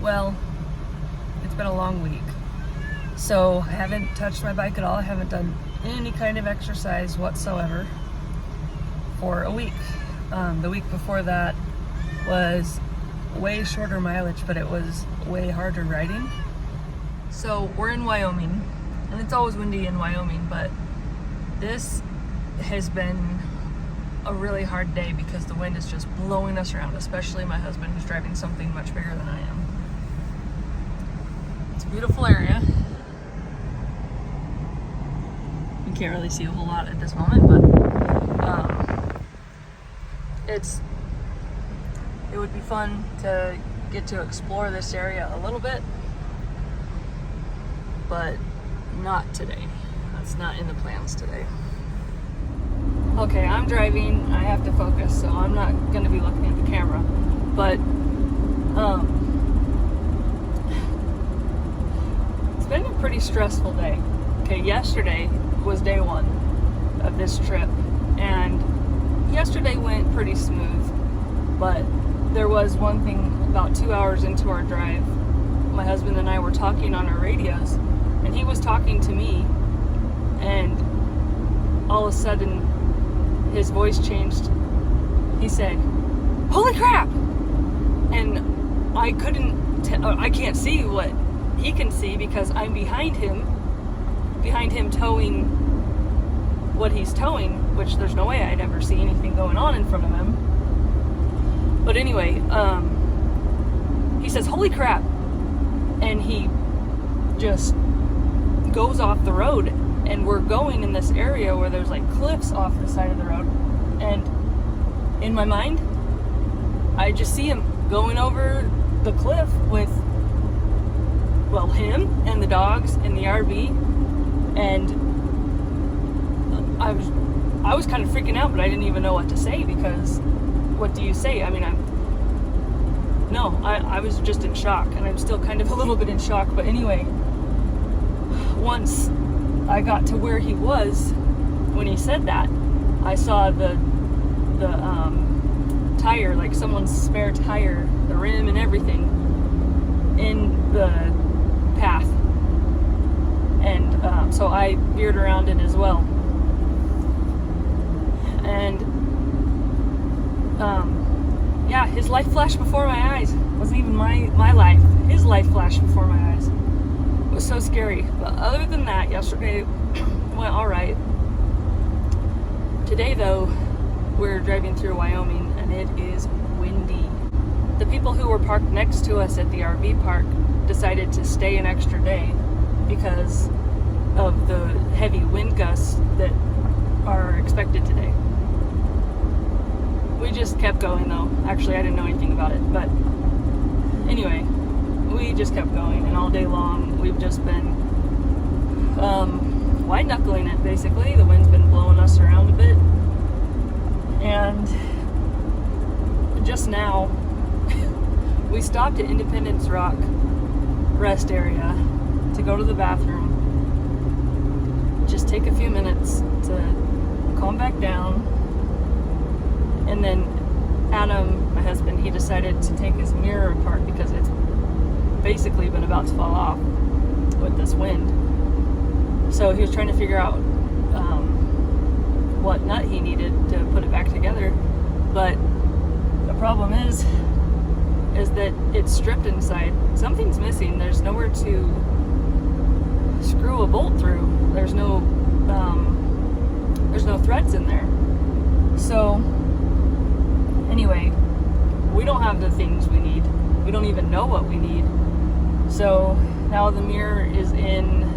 Well, it's been a long week. So I haven't touched my bike at all. I haven't done any kind of exercise whatsoever for a week. The week before that was way shorter mileage, but it was way harder riding. So we're in Wyoming, and it's always windy in Wyoming, but this has been a really hard day because the wind is just blowing us around, especially my husband who's driving something much bigger than I am. It's a beautiful area. You can't really see a whole lot at this moment, but it would be fun to get to explore this area a little bit, but not today. That's not in the plans today. Okay, I'm driving. I have to focus, so I'm not going to be looking at the camera. But it's been a pretty stressful day. Okay, yesterday was day one of this trip, and yesterday went pretty smooth. But there was one thing about 2 hours into our drive. My husband and I were talking on our radios, and he was talking to me, and all of a sudden his voice changed. He said, "Holy crap!" And I can't see what he can see because I'm behind him towing what he's towing, which there's no way I'd ever see anything going on in front of him. But anyway, he says, "Holy crap!" And he just goes off the road, and we're going in this area where there's like cliffs off the side of the road, and in my mind I just see him going over the cliff with, well, him and the dogs in the RV, and I was kind of freaking out, but I didn't even know what to say, because what do you say? I mean, I was just in shock, and I'm still kind of a little bit in shock. But anyway, once I got to where he was, when he said that, I saw the tire, like someone's spare tire, the rim and everything, in the path. And so I veered around it as well. And yeah, his life flashed before my eyes. It wasn't even my life. His life flashed before my eyes. It was so scary. But other than that, yesterday went all right. Today, though, we're driving through Wyoming, and it is windy. The people who were parked next to us at the RV park decided to stay an extra day because of the heavy wind gusts that are expected today. We just kept going, though. Actually, I didn't know anything about it, but anyway, we just kept going, and all day long we've just been white knuckling it, basically. The wind's been blowing us around a bit, and just now we stopped at Independence Rock rest area to go to the bathroom, just take a few minutes to calm back down. And then Adam, my husband, he decided to take his mirror apart because it's basically been about to fall off with this wind. So he was trying to figure out what nut he needed to put it back together. But the problem is that it's stripped inside. Something's missing. There's nowhere to screw a bolt through. There's no threads in there. So anyway, we don't have the things we need. We don't even know what we need. So now the mirror is in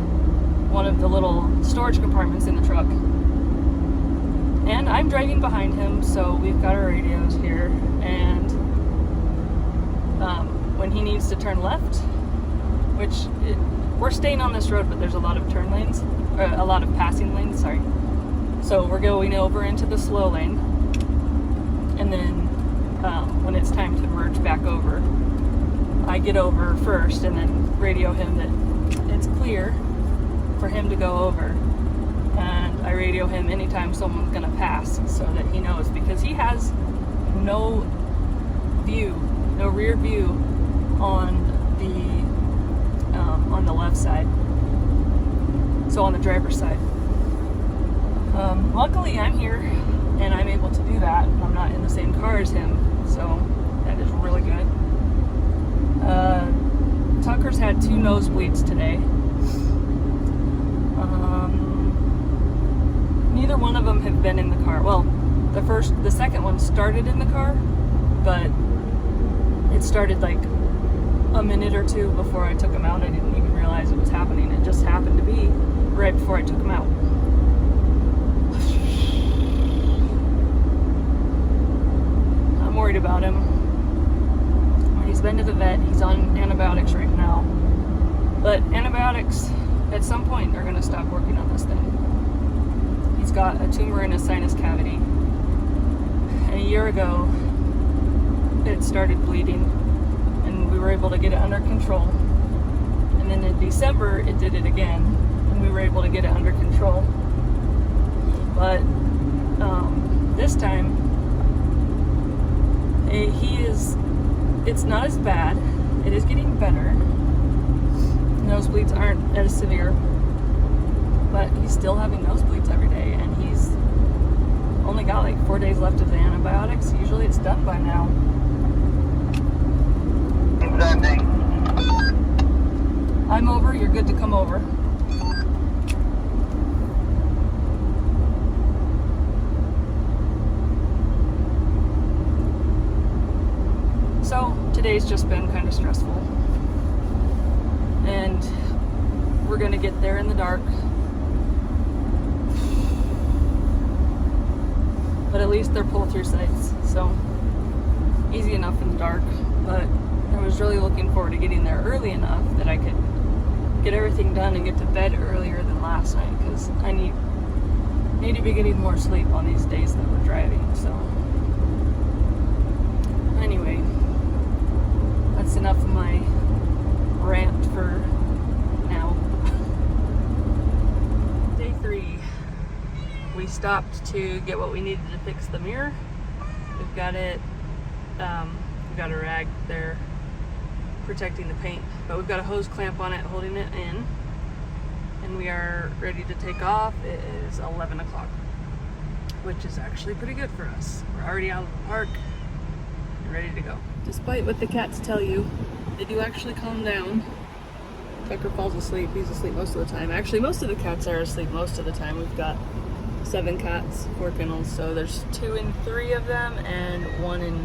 one of the little storage compartments in the truck. And I'm driving behind him, so we've got our radios here. And when he needs to turn left, we're staying on this road, but there's a lot of turn lanes, or a lot of passing lanes, sorry. So we're going over into the slow lane. And then when it's time to merge back over, I get over first and then radio him that it's clear for him to go over. And I radio him anytime someone's going to pass so that he knows, because he has no rear view on on the left side, so on the driver's side. Luckily I'm here and I'm able to do that. I'm not in the same car as him, so that is really good. Tucker's had 2 nosebleeds today. Neither one of them have been in the car. Well, the second one started in the car, but it started like a minute or 2 before I took him out. I didn't even realize it was happening. It just happened to be right before I took him out. I'm worried about him. He's been to the vet. He's on antibiotics right now. But antibiotics, at some point, they're going to stop working on this thing. He's got a tumor in his sinus cavity. And a year ago, it started bleeding. And we were able to get it under control. And then in December, it did it again. And we were able to get it under control. But this time, it's not as bad. It is getting better. Nosebleeds aren't as severe, but he's still having nosebleeds every day, and he's only got like 4 days left of the antibiotics. Usually it's done by now. I'm over. You're good to come over. So today's just been kind of stressful, and we're gonna get there in the dark, but at least they're pull-through sites, so easy enough in the dark. But I was really looking forward to getting there early enough that I could get everything done and get to bed earlier than last night, because I need to be getting more sleep on these days that we're driving. So anyway, that's enough of my rant for now. Day 3. We stopped to get what we needed to fix the mirror. We've got it, we've got a rag there protecting the paint, but we've got a hose clamp on it holding it in, and we are ready to take off. It is 11 o'clock, which is actually pretty good for us. We're already out of the park and ready to go. Despite what the cats tell you, they do actually calm down. Tucker falls asleep. He's asleep most of the time. Actually, most of the cats are asleep most of the time. We've got 7 cats, 4 kennels, so there's 2 in 3 of them and 1 in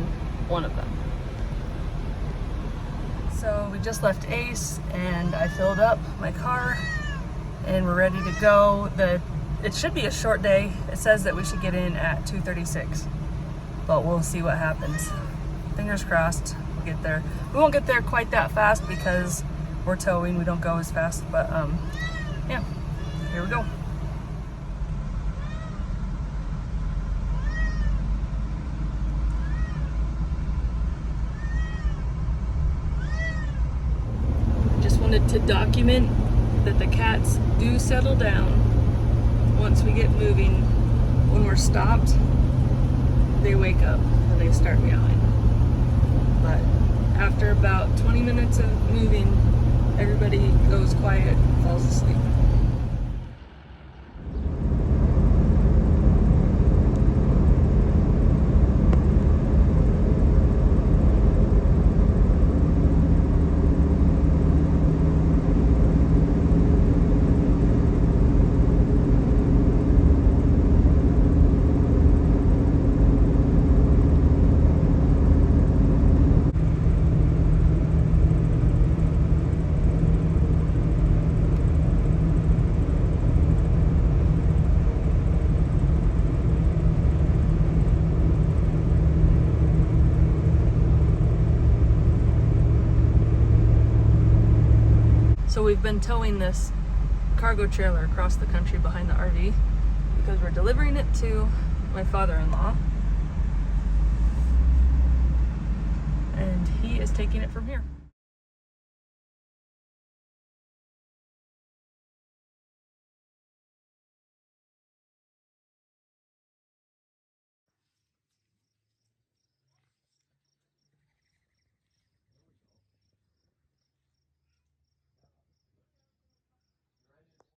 1 of them. So we just left Ace, and I filled up my car, and we're ready to go. It should be a short day. It says that we should get in at 2:36, but we'll see what happens. Fingers crossed we'll get there. We won't get there quite that fast because we're towing. We don't go as fast, but yeah, here we go. Just wanted to document that the cats do settle down once we get moving. When we're stopped, they wake up and they start meowing. But after about 20 minutes of moving, everybody goes quiet and falls asleep. So we've been towing this cargo trailer across the country behind the RV because we're delivering it to my father-in-law, and he is taking it from here.